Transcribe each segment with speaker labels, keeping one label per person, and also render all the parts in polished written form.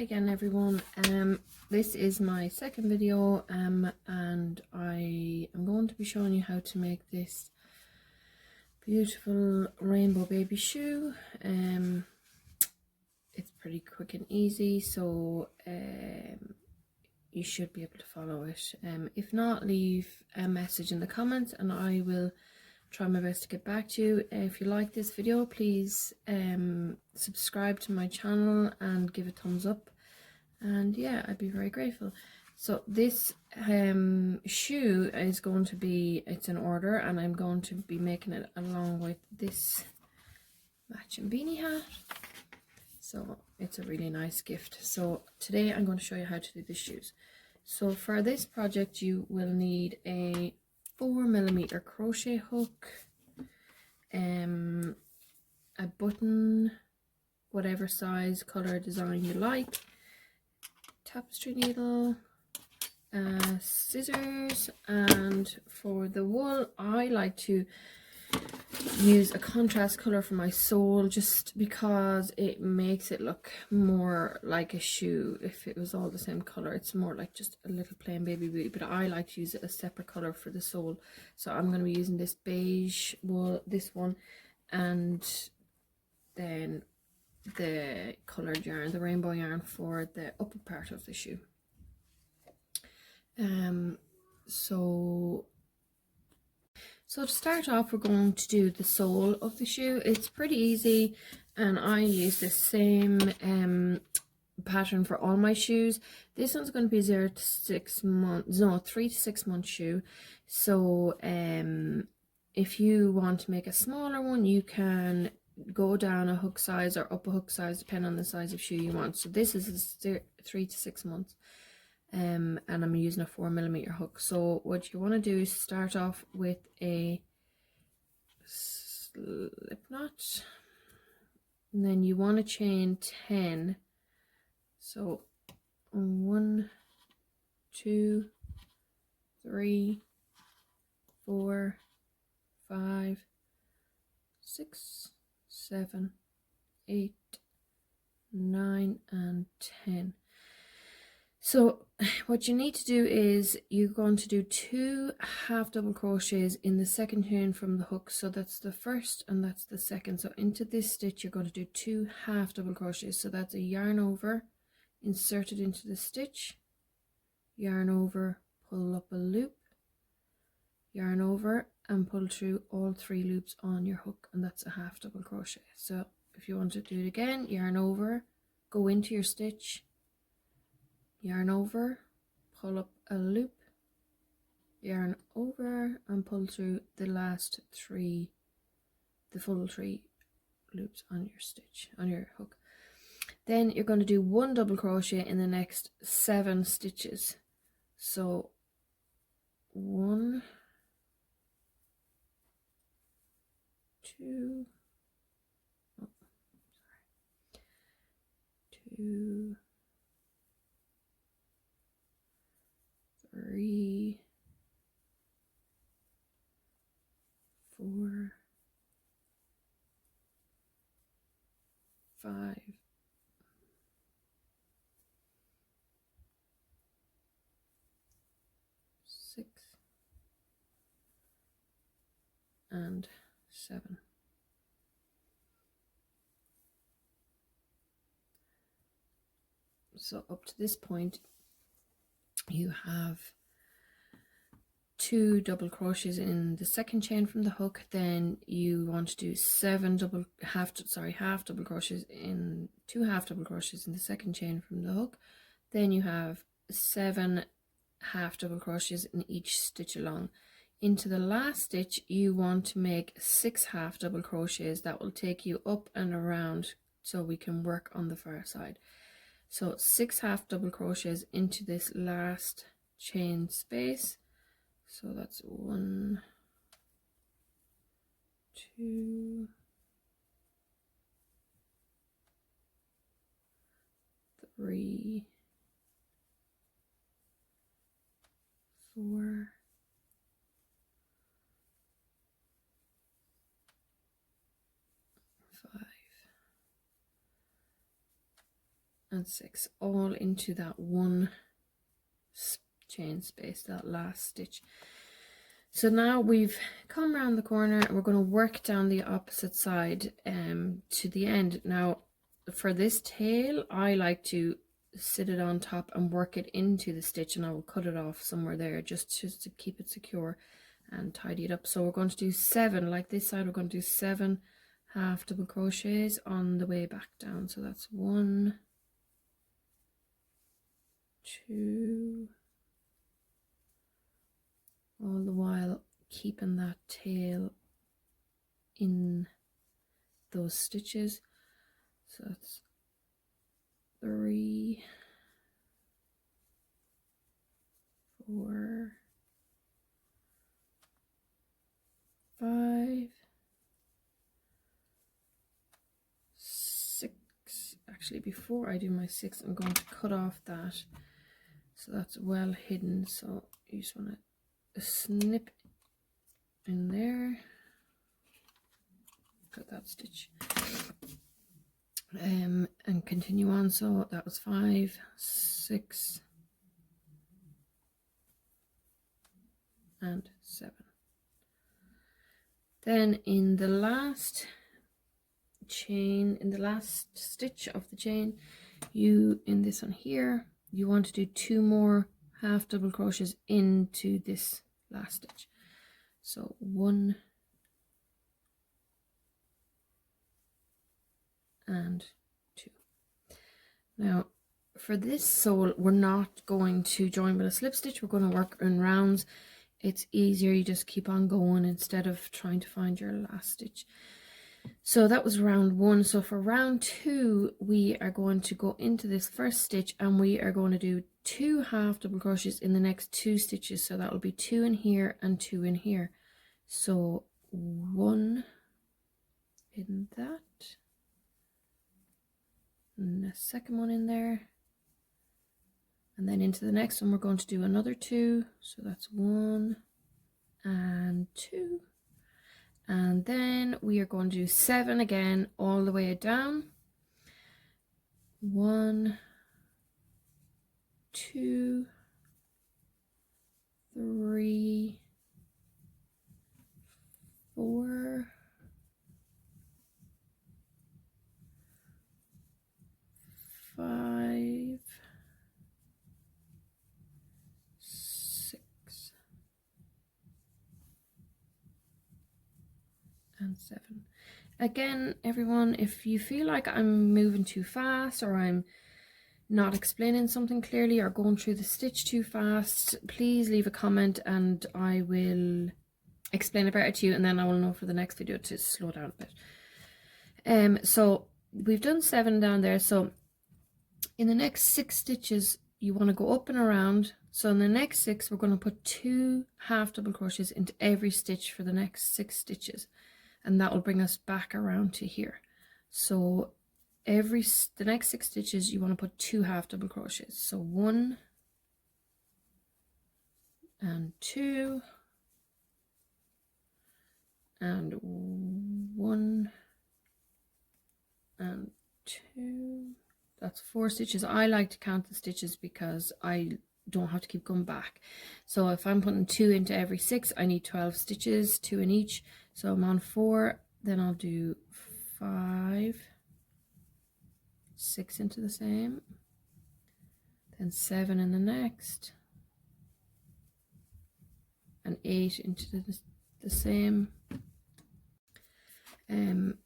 Speaker 1: again everyone. This is my second video and I am going to be showing you how to make this beautiful rainbow baby shoe. It's pretty quick and easy, so you should be able to follow it. If not, leave a message in the comments and I will try my best to get back to you. If you like this video, please subscribe to my channel and give a thumbs up, and yeah, I'd be very grateful. So this shoe is going to be, it's an order, and I'm going to be making it along with this matching beanie hat, so it's a really nice gift. So today I'm going to show you how to do the shoes. So for this project you will need a 4mm crochet hook, a button, whatever size, color, design you like, tapestry needle, scissors, and for the wool I like to use a contrast color for my sole, just because it makes it look more like a shoe. If it was all the same color, it's more like just a little plain baby boot, but I like to use a separate color for the sole. So I'm going to be using this beige wool, this one, and then the colored yarn, the rainbow yarn, for the upper part of the shoe. So to start off, we're going to do the sole of the shoe. It's pretty easy, and I use the same pattern for all my shoes. This one's going to be 3 to 6 month shoe. So if you want to make a smaller one, you can go down a hook size or up a hook size depending on the size of shoe you want. So this is 3 to 6 months. And I'm using a 4mm hook. So what you want to do is start off with a slip knot, and then you want to chain 10. So 1, 2, 3, 4, 5, 6, 7, 8, 9, and 10. So what you need to do is you're going to do 2 half double crochets in the second chain from the hook. So that's the first and that's the second. So into this stitch you're going to do 2 half double crochets. So that's a yarn over, insert it into the stitch, yarn over, pull up a loop, yarn over, and pull through all 3 loops on your hook, and that's a half double crochet. So if you want to do it again, yarn over, go into your stitch, yarn over, pull up a loop, yarn over, and pull through the last 3, the full 3 loops on your stitch, on your hook. Then you're going to do 1 double crochet in the next 7 stitches. So 1, 2, 2, 3, 4, 5, 6, and 7. So up to this point you have 2 double crochets in the second chain from the hook. Then you want to do 7 half double crochets in 2 half double crochets in the second chain from the hook. Then you have 7 half double crochets in each stitch along. Into the last stitch you want to make 6 half double crochets. That will take you up and around so we can work on the far side. So 6 half double crochets into this last chain space. So that's 1, 2, 3, 4, 5, and 6, all into that one chain space, that last stitch. So now we've come around the corner and we're going to work down the opposite side to the end. Now for this tail, I like to sit it on top and work it into the stitch, and I will cut it off somewhere there just to keep it secure and tidy it up. So we're going to do 7, like this side, we're going to do 7 half double crochets on the way back down. So that's 1, 2, all the while keeping that tail in those stitches. So that's 3, 4, 5, 6. Actually, before I do my 6, I'm going to cut off that, so that's well hidden. So you just want to snip in there, cut that stitch, and continue on. So that was 5, 6, and 7. Then in the last chain, in the last stitch of the chain, you, in this one here, you want to do 2 more half double crochets into this last stitch. So 1 and 2. Now for this sole, we're not going to join with a slip stitch, we're going to work in rounds. It's easier, you just keep on going instead of trying to find your last stitch. So that was round 1. So for round 2, we are going to go into this first stitch and we are going to do 2 half double crochets in the next 2 stitches. So that will be 2 in here and 2 in here. So 1 in that, and the second one in there, and then into the next one we're going to do another 2. So that's 1 and 2. And then we are going to do 7 again all the way down. 1, 2, 3, 4, 5, 6, and 7. Again, everyone, if you feel like I'm moving too fast or I'm not explaining something clearly or going through the stitch too fast, please leave a comment and I will explain it better to you, and then I will know for the next video to slow down a bit. So we've done 7 down there. So in the next 6 stitches you want to go up and around. So in the next 6 we're going to put 2 half double crochets into every stitch for the next 6 stitches, and that will bring us back around to here. So the next 6 stitches you want to put 2 half double crochets. So 1 and 2 and 1 and 2. That's 4 stitches. I like to count the stitches because I don't have to keep going back. So if I'm putting 2 into every 6, I need 12 stitches, 2 in each. So I'm on 4, then I'll do 5, 6 into the same, then 7 in the next, and 8 into the same, then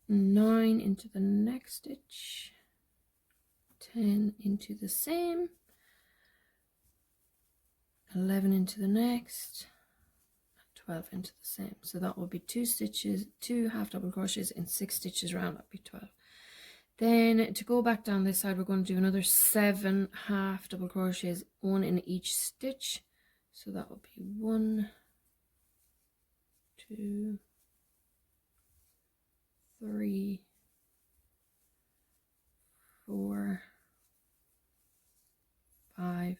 Speaker 1: 9 into the next stitch, 10 into the same, 11 into the next, 12 into the same. So that will be 2 stitches, 2 half double crochets in 6 stitches round. That'll be 12. Then to go back down this side, we're going to do another 7 half double crochets, 1 in each stitch. So that will be 1, 2, 3, 4, 5,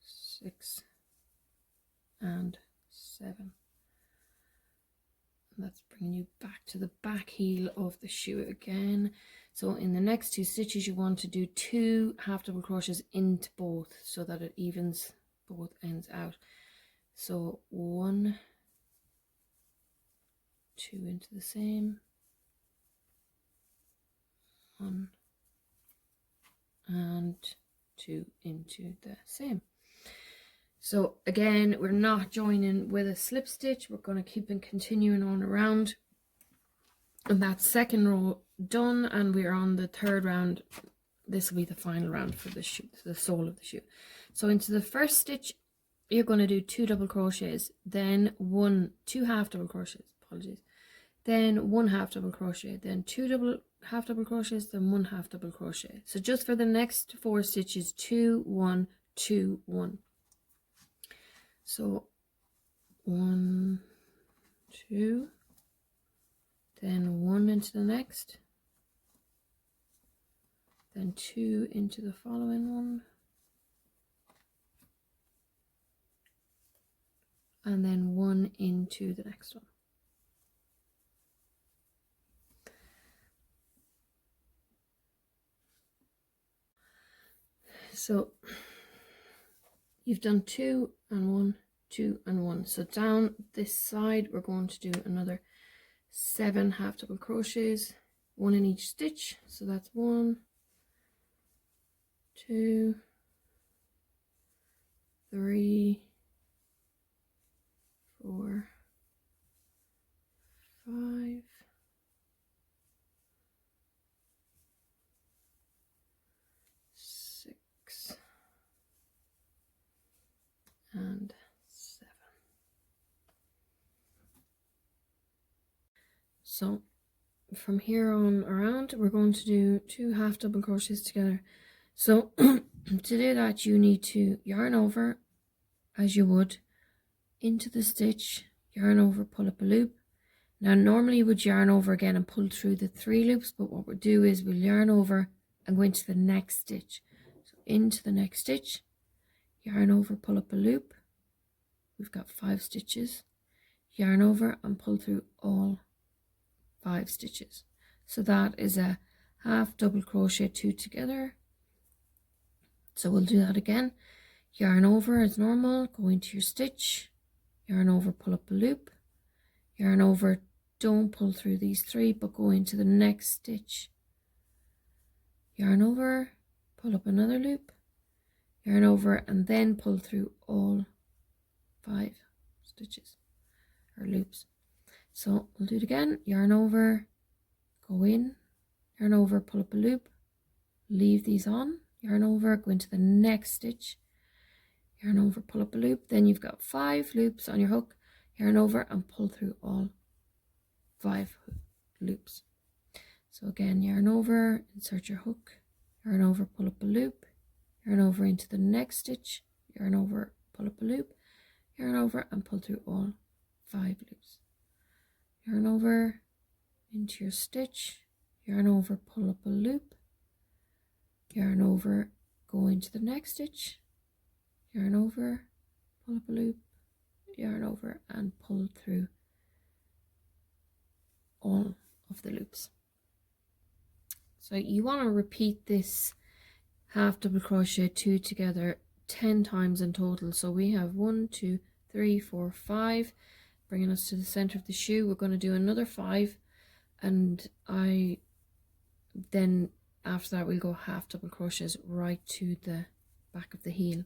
Speaker 1: 6, and 7. And that's bringing you back to the back heel of the shoe again. So in the next 2 stitches you want to do 2 half double crochets into both so that it evens both ends out. So 1, 2 into the same, 1 and 2 into the same. So again, we're not joining with a slip stitch. We're going to keep on continuing on around, and that's second row done, and we're on the 3rd round. This will be the final round for the shoe, the sole of the shoe. So into the first stitch you're going to do 2 double crochets, then 2 half double crochets, apologies, then 1 half double crochet, then 2 half double crochets, then 1 half double crochet. So just for the next 4 stitches, 2 1 2 1. So 1 2, then 1 into the next, then 2 into the following one, and then 1 into the next one. So you've done 2 and 1, 2 and 1. So down this side we're going to do another 7 half double crochets, 1 in each stitch. So that's 1 2 3 4 5 6 and 7. So from here on around we're going to do 2 half double crochets together. So to do that you need to yarn over as you would into the stitch, yarn over, pull up a loop. Now normally you would yarn over again and pull through the 3 loops, but what we'll do is we'll yarn over and go into the next stitch. So into the next stitch, yarn over, pull up a loop. We've got 5 stitches, yarn over and pull through all 5 stitches. So that is a half double crochet 2 together. So we'll do that again. Yarn over as normal, go into your stitch, yarn over, pull up a loop, yarn over, don't pull through these 3 but go into the next stitch, yarn over, pull up another loop, yarn over and then pull through all 5 stitches or loops. So we'll do it again. Yarn over, go in, yarn over, pull up a loop, leave these on, yarn over, go into the next stitch, yarn over, pull up a loop, then you've got 5 loops on your hook, yarn over and pull through all 5 loops. So again, yarn over, insert your hook, yarn over, pull up a loop, yarn over into the next stitch, yarn over, pull up a loop, yarn over and pull through all 5 loops. Yarn over into your stitch, yarn over, pull up a loop, yarn over, go into the next stitch, yarn over, pull up a loop, yarn over and pull through all of the loops. So you want to repeat this half double crochet 2 together 10 times in total. So we have 1 2 3 4 5, bringing us to the center of the shoe. We're going to do another 5, and then after that we'll go half double crochets right to the back of the heel.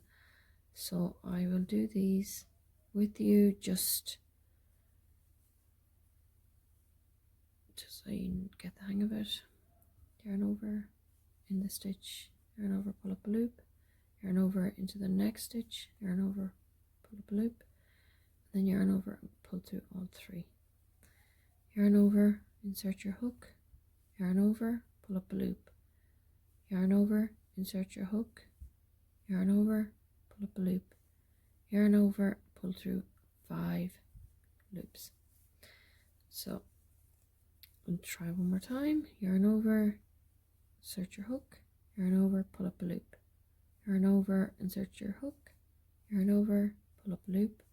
Speaker 1: So I will do these with you just so you get the hang of it. Yarn over in the stitch, yarn over, pull up a loop, yarn over into the next stitch, yarn over, pull up a loop, then yarn over and pull through all 3. Yarn over, insert your hook, yarn over, pull up a loop, yarn over, insert your hook, yarn over, pull up a loop, yarn over, pull through 5 loops. So I'll try one more time. Yarn over, insert your hook, yarn over, pull up a loop, yarn over, insert your hook, yarn over, pull up a loop,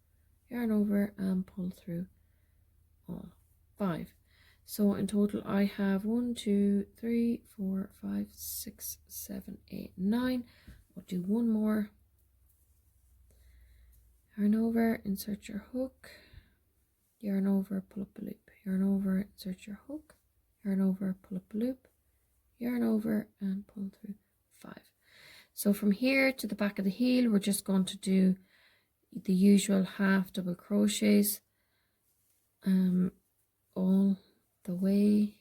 Speaker 1: yarn over and pull through all 5. So in total I have 1, 2, 3, 4, 5, 6, 7, 8, 9. We'll do one more. Yarn over, insert your hook, yarn over, pull up a loop, yarn over, insert your hook, yarn over, pull up a loop, yarn over and pull through 5. So from here to the back of the heel, we're just going to do the usual half double crochets all the way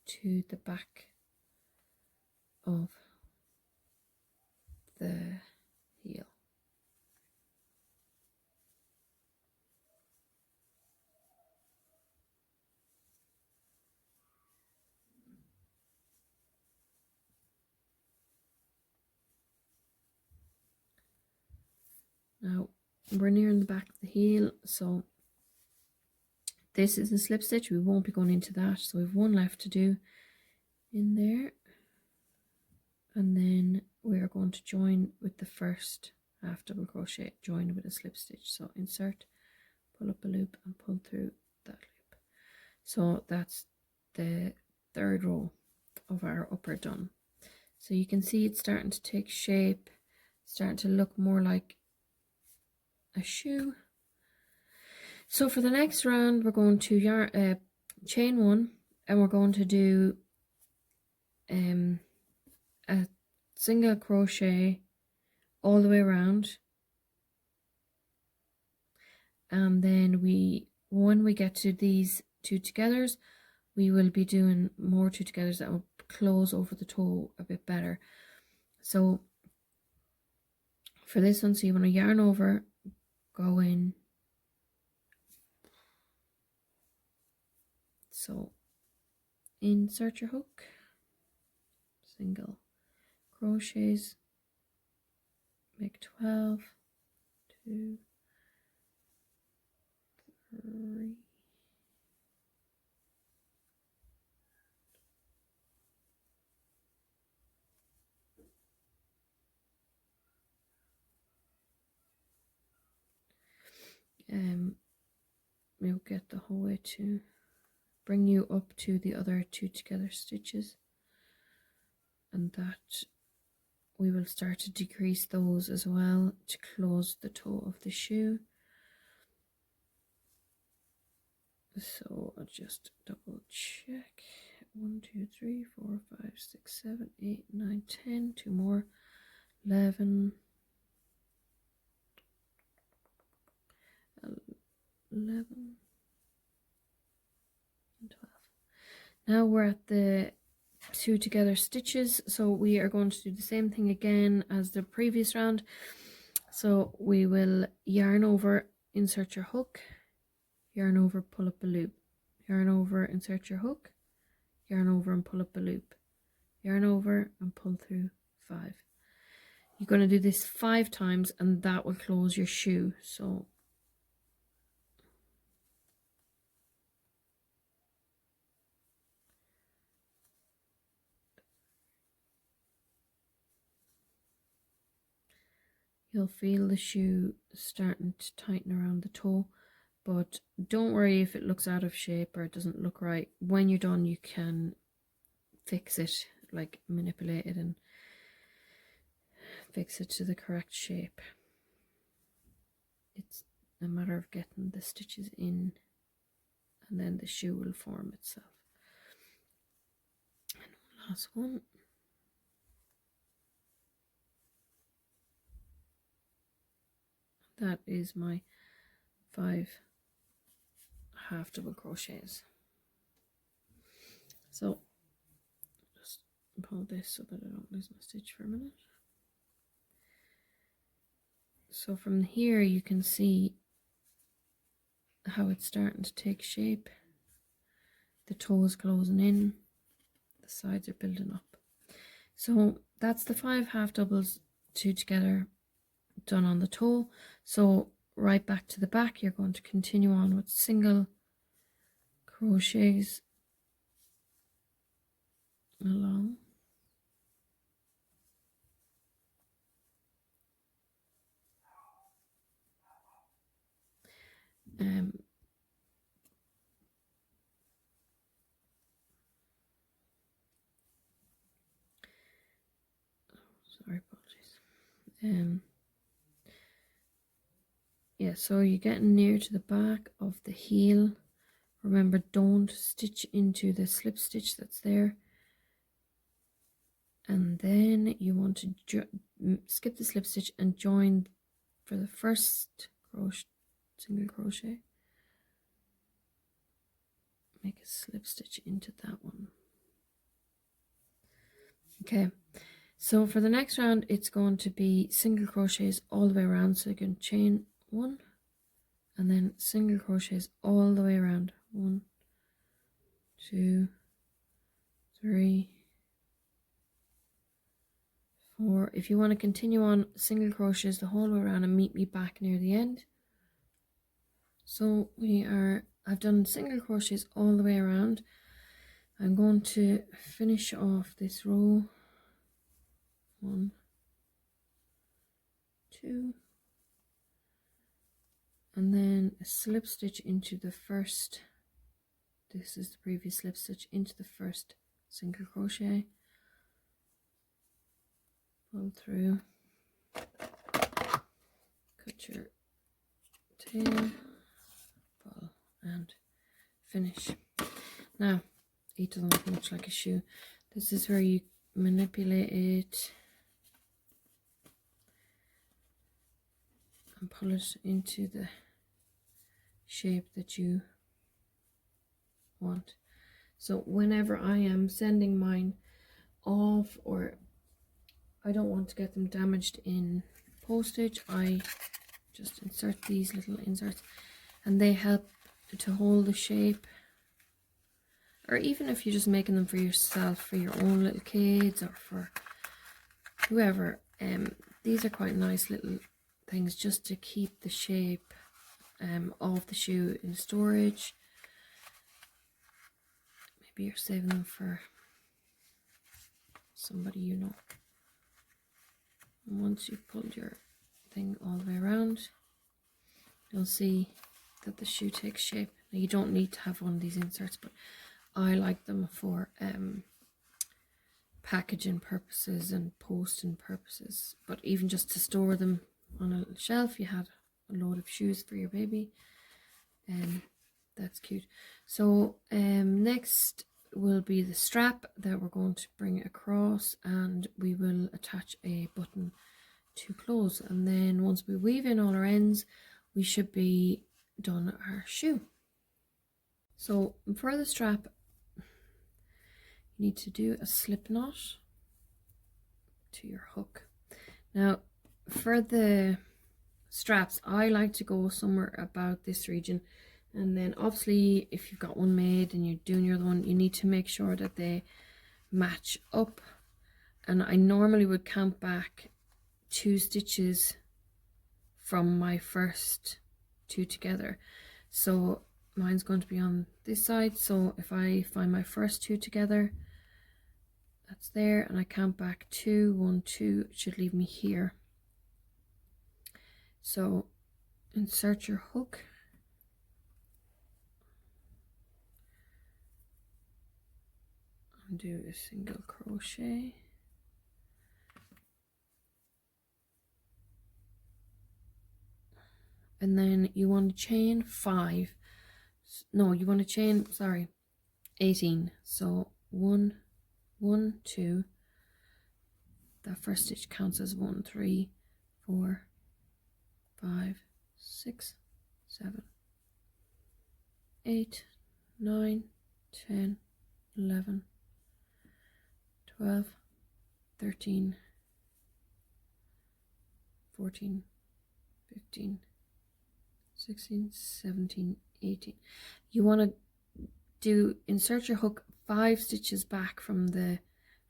Speaker 1: to the back of the heel. Now we're nearing the back of the heel, so this is a slip stitch. We won't be going into that, so we have one left to do in there, and then we are going to join with the first half double crochet, join with a slip stitch. So insert, pull up a loop and pull through that loop. So that's the third row of our upper done. So you can see it's starting to take shape, starting to look more like a shoe. So for the next round, we're going to chain 1, and we're going to do a single crochet all the way around, and then when we get to these 2 togethers, we will be doing more 2 togethers that will close over the toe a bit better. So for this one, so you want to yarn over, go in, so insert your hook, single crochets, make 12, 2, 3, we'll get the whole way to bring you up to the other 2 together stitches, and that we will start to decrease those as well to close the toe of the shoe. So I'll just double check. 1, 2, 3, 4, 5, 6, 7, 8, 9, 10. 2 more. 11. 11. And 12. Now we're at the 2 together stitches, so we are going to do the same thing again as the previous round. So we will yarn over, insert your hook, yarn over, pull up a loop, yarn over, insert your hook, yarn over and pull up a loop, yarn over and pull through 5. You're going to do this 5 times, and that will close your shoe. So you'll feel the shoe starting to tighten around the toe, but don't worry if it looks out of shape or it doesn't look right. When you're done, you can fix it, like manipulate it and fix it to the correct shape. It's a matter of getting the stitches in, and then the shoe will form itself. And last one. That is my 5 half double crochets. So just pull this so that I don't lose my stitch for a minute. So from here you can see how it's starting to take shape. The toe is closing in, the sides are building up. So that's the 5 half doubles 2 together done on the toe. So right back to the back, you're going to continue on with single crochets along. Sorry, apologies. Yeah, so you're getting near to the back of the heel. Remember, don't stitch into the slip stitch that's there. And then you want to skip the slip stitch and join for the first crochet, single crochet. Make a slip stitch into that one. Okay, so for the next round, it's going to be single crochets all the way around. So you can chain 1 and then single crochets all the way around. 1, 2, 3, 4. If you want to continue on single crochets the whole way around and meet me back near the end. So I've done single crochets all the way around. I'm going to finish off this row. 1, 2, and then a slip stitch into the first. This is the previous slip stitch into the first single crochet. Pull through, cut your tail, pull, and finish. Now, it doesn't look much like a shoe. This is where you manipulate it and pull it into the shape that you want. So whenever I am sending mine off, or I don't want to get them damaged in postage, I just insert these little inserts, and they help to hold the shape. Or even if you're just making them for yourself, for your own little kids or for whoever, these are quite nice little things just to keep the shape of the shoe in storage. Maybe you're saving them for somebody you know. And once you've pulled your thing all the way around, you'll see that the shoe takes shape. Now, you don't need to have one of these inserts, but I like them for packaging purposes and posting purposes. But even just to store them on a little shelf, you had a load of shoes for your baby, and that's cute. So next will be the strap that we're going to bring across, and we will attach a button to close. And then once we weave in all our ends, we should be done our shoe. So for the strap, you need to do a slip knot to your hook. Now for the straps, I like to go somewhere about this region, and then obviously if you've got one made and you're doing your other one, you need to make sure that they match up. And I normally would count back 2 stitches from my first 2 together. So mine's going to be on this side, so if I find my first 2 together, that's there, and I count back 2, 1, 2, it should leave me here. So insert your hook, and do a single crochet, and then you want to chain 5. No, you want to chain, sorry, 18. So 1, 1, 2. That first stitch counts as 1, 3, 4, 5, 6, 7, 8, 9, 10, 11, 12, 13, 14, 15, 16, 17, 18. You want to insert your hook 5 stitches back from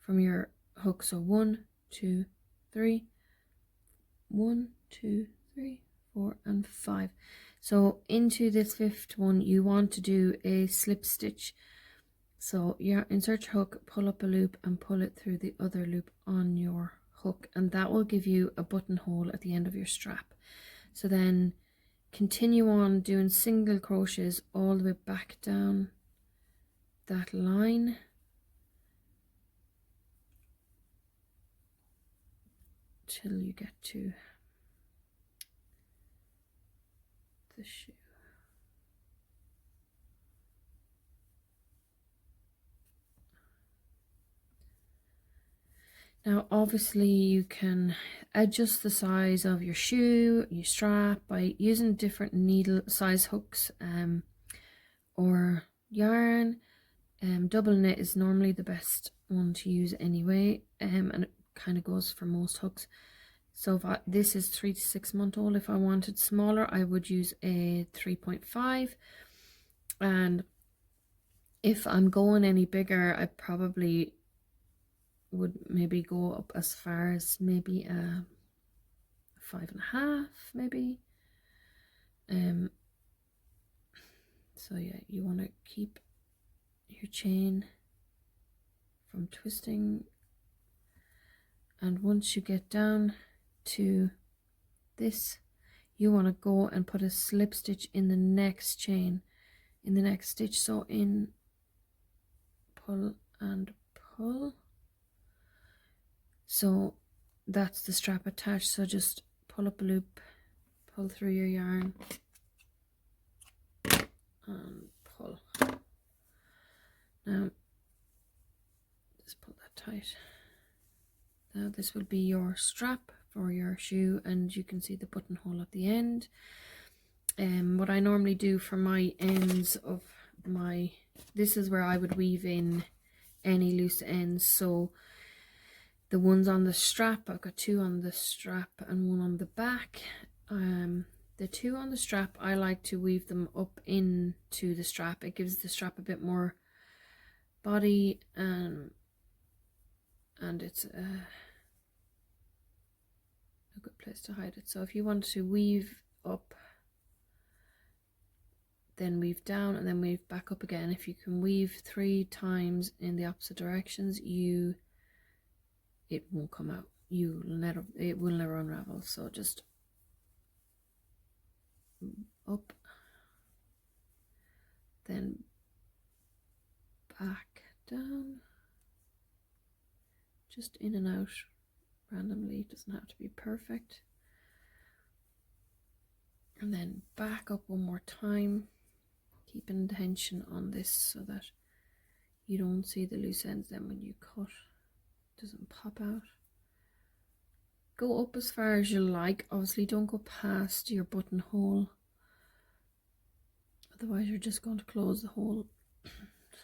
Speaker 1: your hook. So 1, 2, 3, 1, 2, 3, 4, and 5. So into this 5th one, you want to do a slip stitch. So you insert your hook, pull up a loop, and pull it through the other loop on your hook, and that will give you a buttonhole at the end of your strap. So then continue on doing single crochets all the way back down that line, until you get to the shoe. Now obviously you can adjust the size of your shoe, your strap, by using different needle size hooks or yarn. Double knit is normally the best one to use anyway, and it kind of goes for most hooks. So if this is 3 to 6 month old, if I wanted smaller I would use a 3.5, and if I'm going any bigger I probably would maybe go up as far as maybe a 5.5 maybe. So yeah, you want to keep your chain from twisting, and once you get down to this you want to go and put a slip stitch in the next chain, in the next stitch. So in, pull and pull. So that's the strap attached, so just pull up a loop, pull through your yarn and pull. Now just pull that tight. Now this will be your strap for your shoe, and you can see the buttonhole at the end. What I normally do for my ends of my, this is where I would weave in any loose ends. So the ones on the strap, I've got 2 on the strap and 1 on the back. The 2 on the strap, I like to weave them up into the strap. It gives the strap a bit more body, and it's a good place to hide it. So if you want to weave up, then weave down and then weave back up again. If you can weave 3 times in the opposite directions, it won't come out. It will never unravel. So just up, then back down, just in and out randomly. It doesn't have to be perfect. And then back up one more time, keeping tension on this so that you don't see the loose ends. Then when you cut, it doesn't pop out. Go up as far as you like. Obviously don't go past your buttonhole, otherwise you're just going to close the hole.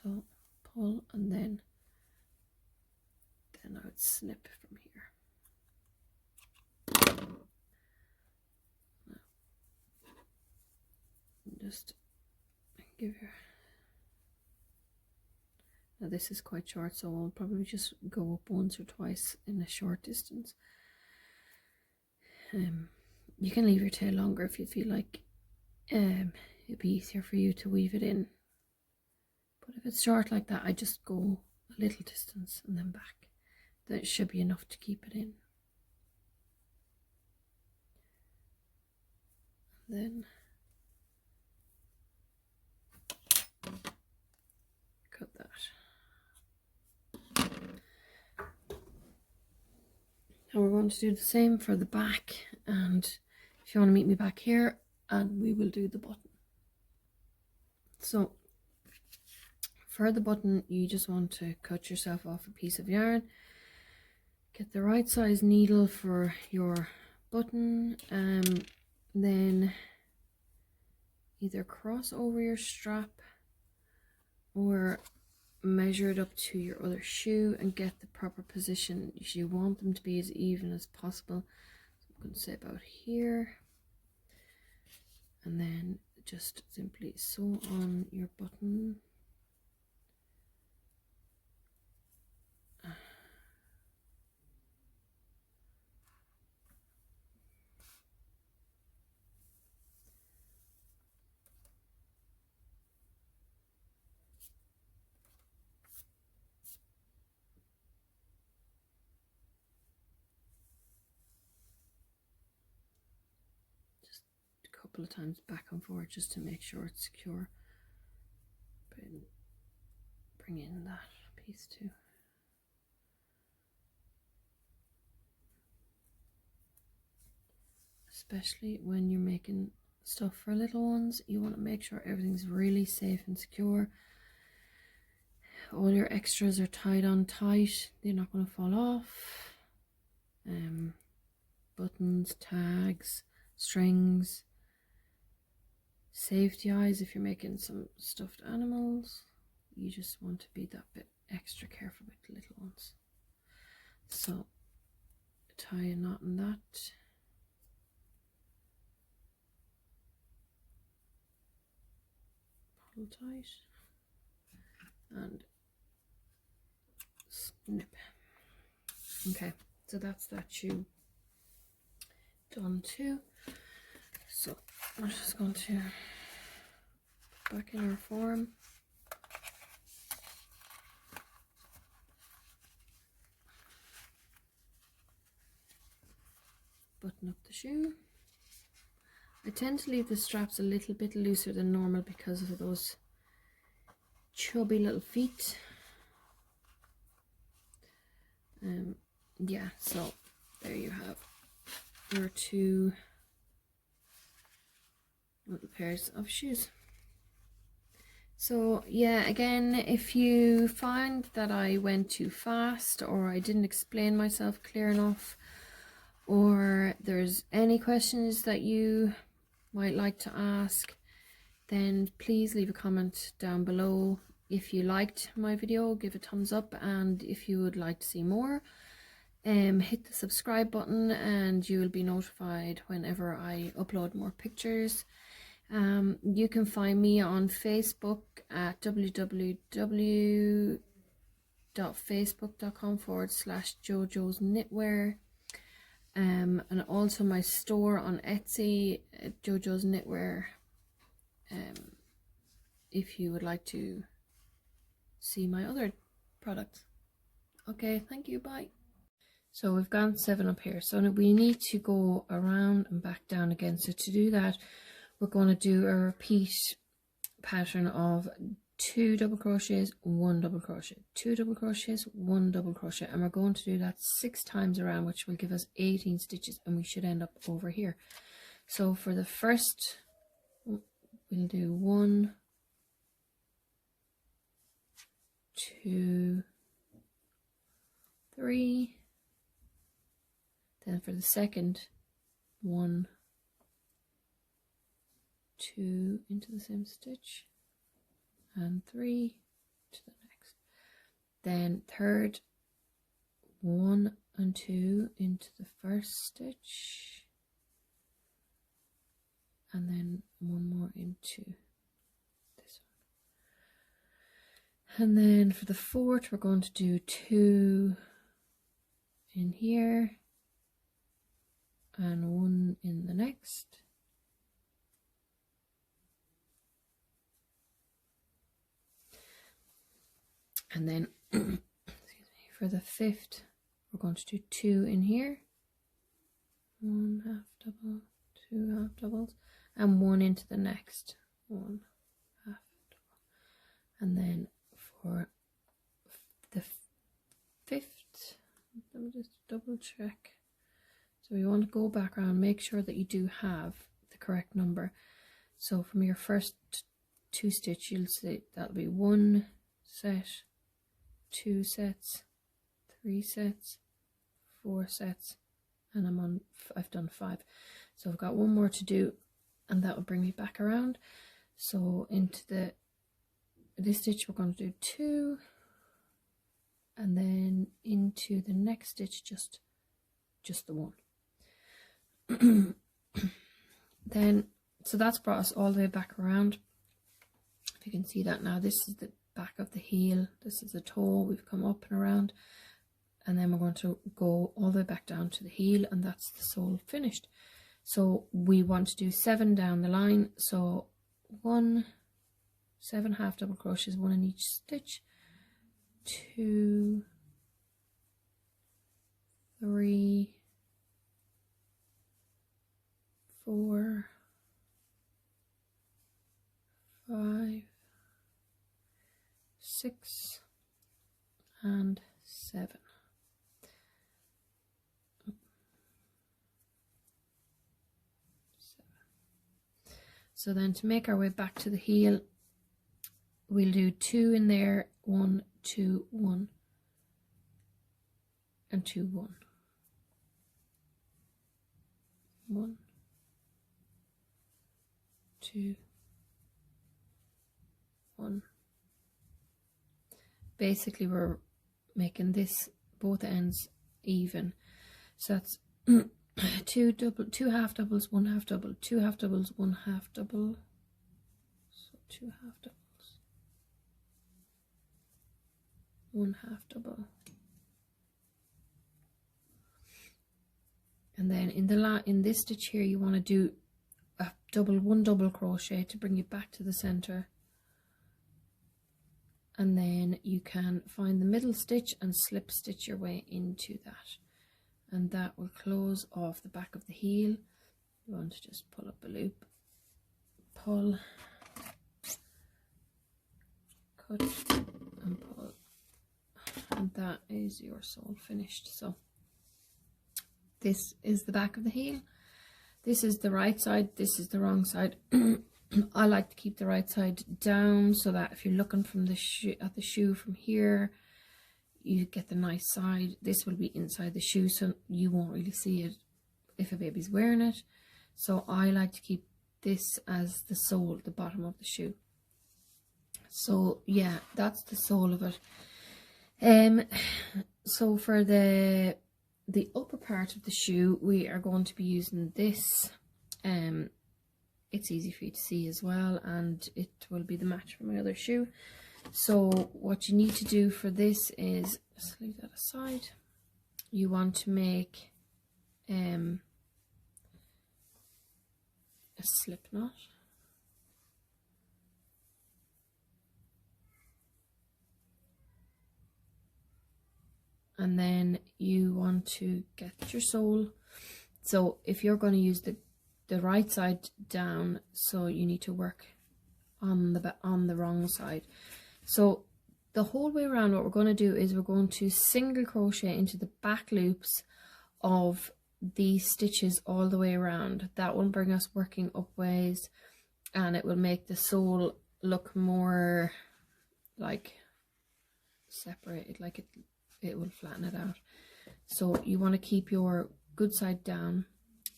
Speaker 1: So pull, and then I would snip from here. Now, just give your, now this is quite short, so I'll probably just go up once or twice in a short distance. You can leave your tail longer if you feel like it'd be easier for you to weave it in, but if it's short like that, I just go a little distance and then back. That should be enough to keep it in. Then cut that. Now we're going to do the same for the back, and if you want to meet me back here, and we will do the button. So for the button, you just want to cut yourself off a piece of yarn, get the right size needle for your button, then either cross over your strap or measure it up to your other shoe and get the proper position. You want them to be as even as possible. So I'm going to say about here, and then just simply sew on your button. Couple of times back and forth just to make sure it's secure. Bring in that piece too. especially when you're making stuff for little ones. You want to make sure everything's really safe and secure. All your extras are tied on tight, they're not going to fall off. Buttons, tags, strings, safety eyes if you're making some stuffed animals. You just want to be that bit extra careful with the little ones. So tie a knot in that. Pull tight and snip. Okay, so that's that shoe done too. So I'm just going to put back in our form. Button up the shoe. I tend to leave the straps a little bit looser than normal because of those chubby little feet. Yeah, so there you have your 2 little pairs of shoes. So yeah, again, if you find that I went too fast or I didn't explain myself clear enough, or there's any questions that you might like to ask, then please leave a comment down below. If you liked my video, give a thumbs up, and if you would like to see more, hit the subscribe button and you will be notified whenever I upload more pictures. You can find me on Facebook at www.facebook.com/Jojo's Knitwear, and also my store on Etsy at Jojo's Knitwear, if you would like to see my other products. Okay, thank you, bye. So we've gone 7 up here, so we need to go around and back down again. So to do that, we're going to do a repeat pattern of 2 double crochets, 1 double crochet, 2 double crochets, 1 double crochet, and we're going to do that 6 times around, which will give us 18 stitches, and we should end up over here. So for the first, we'll do 1, 2, 3. Then for the second, 1, 2 into the same stitch, and 3 to the next. Then third, 1 and 2 into the first stitch, and then 1 more into this one. And then for the fourth, we're going to do 2 in here and 1 in the next. And then excuse me, for the fifth, we're going to do 2 in here, 1 half double, 2 half doubles, and 1 into the next, 1 half double. And then for the fifth, let me just double check. So you want to go back around, make sure that you do have the correct number. So from your first 2 stitch, you'll see that'll be 1 set, 2 sets, 3 sets, 4 sets, and I've done 5. So I've got 1 more to do, and that will bring me back around. So into this stitch we're going to do 2, and then into the next stitch just the 1. Then so that's brought us all the way back around. If you can see that now, this is the back of the heel, this is the toe, we've come up and around, and then we're going to go all the way back down to the heel, and that's the sole finished. So we want to do 7 down the line, so 7 half double crochets, 1 in each stitch, 2, 3, 4, 5, 6, and 7. So then to make our way back to the heel, we'll do 2 in there, 1, 2, 1, and 2, 1, 1, 2, 1. Basically we're making this both ends even, so that's 2 half doubles, 1 half double, 2 half doubles, 1 half double, so 2 half doubles, 1 half double, and then in this stitch here you want to do a one double crochet to bring you back to the center, and then you can find the middle stitch and slip stitch your way into that, and that will close off the back of the heel. You want to just pull up a loop, pull, cut and pull, and that is your sole finished. So this is the back of the heel, this is the right side, this is the wrong side. I like to keep the right side down so that if you're looking from the at the shoe from here, you get the nice side. This will be inside the shoe, so you won't really see it if a baby's wearing it. So I like to keep this as the sole, the bottom of the shoe. So yeah, that's the sole of it. So for the upper part of the shoe, we are going to be using this. It's easy for you to see as well, and it will be the match for my other shoe. So what you need to do for this is, just leave that aside, you want to make a slip knot, and then you want to get your sole. So if you're going to use the right side down, so you need to work on the wrong side. So the whole way around, what we're going to do is we're going to single crochet into the back loops of these stitches all the way around. That will bring us working up ways, and it will make the sole look more like separated, like it will flatten it out. So you want to keep your good side down,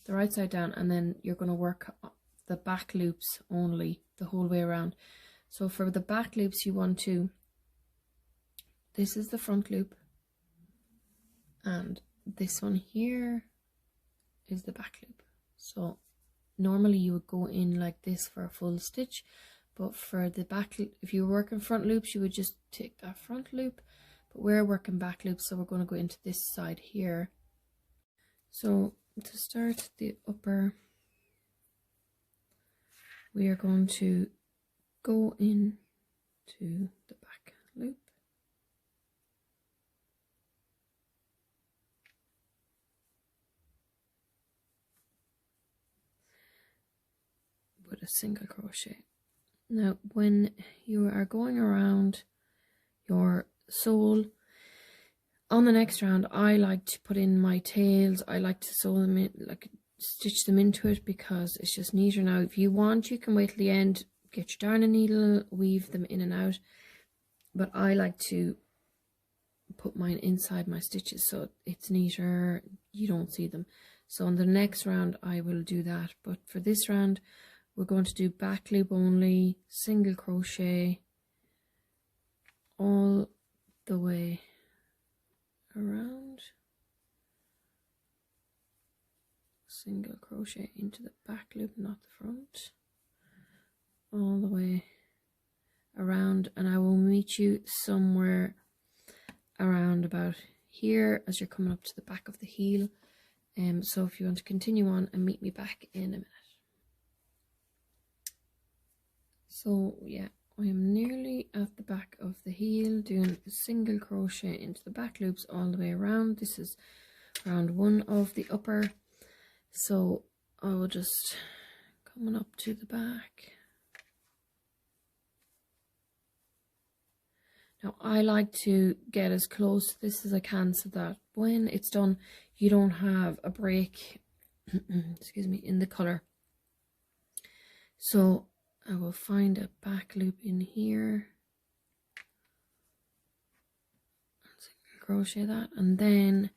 Speaker 1: the right side down, and then you're going to work the back loops only the whole way around. So for the back loops, you want to, this is the front loop, and this one here is the back loop. So normally you would go in like this for a full stitch, but for the back, if you were working front loops, you would just take that front loop, but we're working back loops, so we're going to go into this side here. So to start the upper, we are going to go in to the back loop, with a single crochet. Now when you are going around your sole, on the next round, I like to put in my tails. I like to sew them in, like stitch them into it, because it's just neater. Now if you want, you can wait till the end, get your darning needle, weave them in and out, but I like to put mine inside my stitches so it's neater, you don't see them. So on the next round I will do that, but for this round we're going to do back loop only, single crochet all the way around, single crochet into the back loop, not the front, all the way around, and I will meet you somewhere around about here as you're coming up to the back of the heel. So if you want to continue on and meet me back in a minute. So yeah, I am nearly at the back of the heel, doing a single crochet into the back loops all the way around. This is round one of the upper, so I will just coming up to the back. Now I like to get as close to this as I can so that when it's done you don't have a break excuse me, in the colour. So I will find a back loop in here, crochet that, and then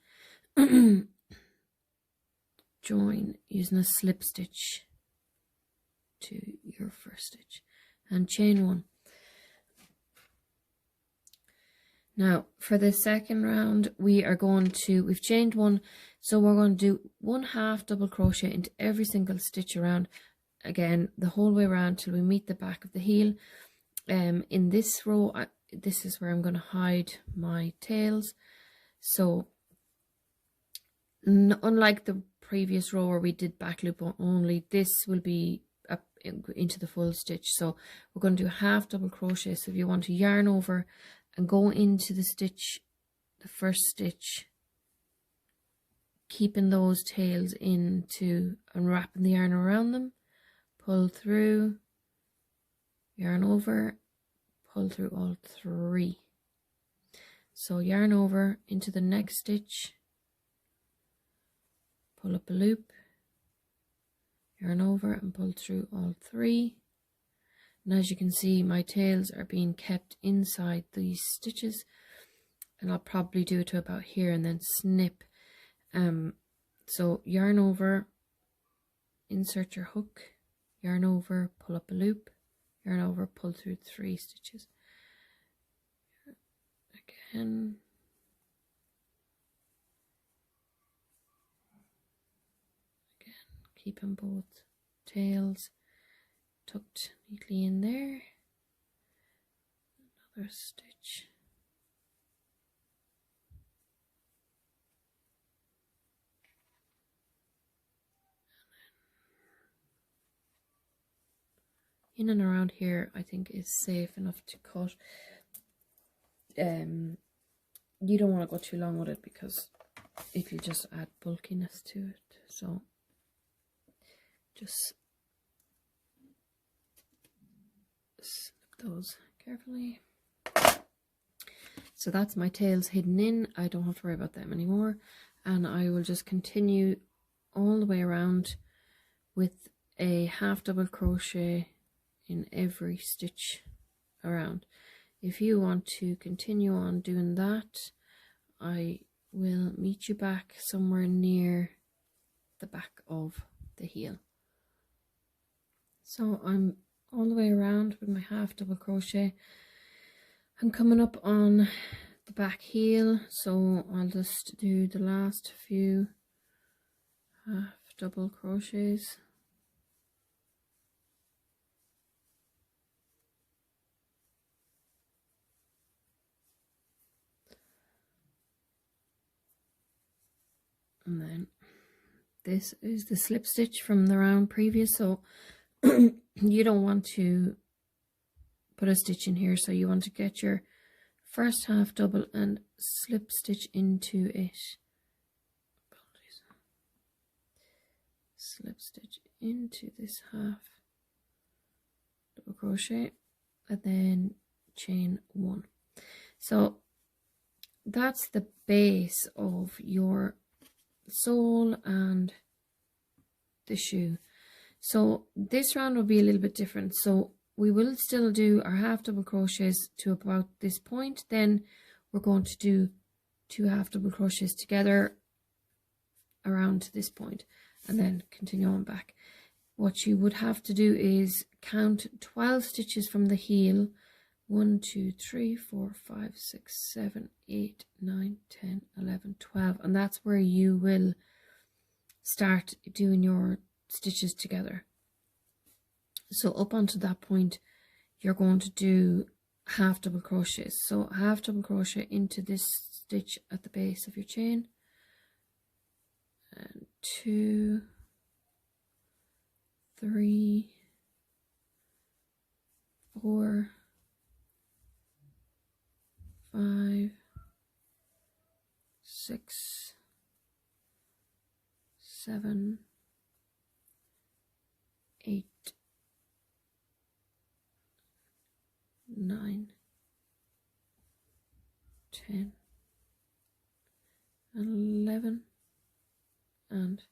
Speaker 1: join using a slip stitch to your first stitch and chain 1. Now for the second round we've chained 1, so we're going to do 1 half double crochet into every single stitch around, again the whole way around till we meet the back of the heel. In this row, this is where I'm going to hide my tails, so unlike the previous row where we did back loop only, this will be up into the full stitch. So we're going to do a half double crochet. So if you want to yarn over and go into the stitch, the first stitch, keeping those tails into and wrapping the yarn around them, pull through, yarn over, pull through all 3. So yarn over into the next stitch, pull up a loop, yarn over and pull through all 3. And as you can see, my tails are being kept inside these stitches, and I'll probably do it to about here and then snip. So yarn over, insert your hook, yarn over, pull up a loop, yarn over, pull through 3 stitches. Again. Keeping both tails tucked neatly in there. Another stitch. In and around here I think is safe enough to cut. You don't want to go too long with it because it will just add bulkiness to it. So just snip those carefully. So that's my tails hidden in. I don't have to worry about them anymore, and I will just continue all the way around with a half double crochet in every stitch around. If you want to continue on doing that, I will meet you back somewhere near the back of the heel. So I'm all the way around with my half double crochet. I'm coming up on the back heel, so I'll just do the last few half double crochets. And then this is the slip stitch from the round previous, so you don't want to put a stitch in here, so you want to get your first half double and slip stitch into it. Apologies. Slip stitch into this half double crochet and then chain 1. So that's the base of your sole and the shoe. So this round will be a little bit different. So we will still do our half double crochets to about this point. Then we're going to do 2 half double crochets together around to this point and then continue on back. What you would have to do is count 12 stitches from the heel. 1, 2, 3, 4, 5, 6, 7, 8, 9, 10, 11, 12. And that's where you will start doing your stitches together. So up onto that point you're going to do half double crochets. So half double crochet into this stitch at the base of your chain, and 2, 3, 4, 5, 6, 7, 8, 9, 10, 11, and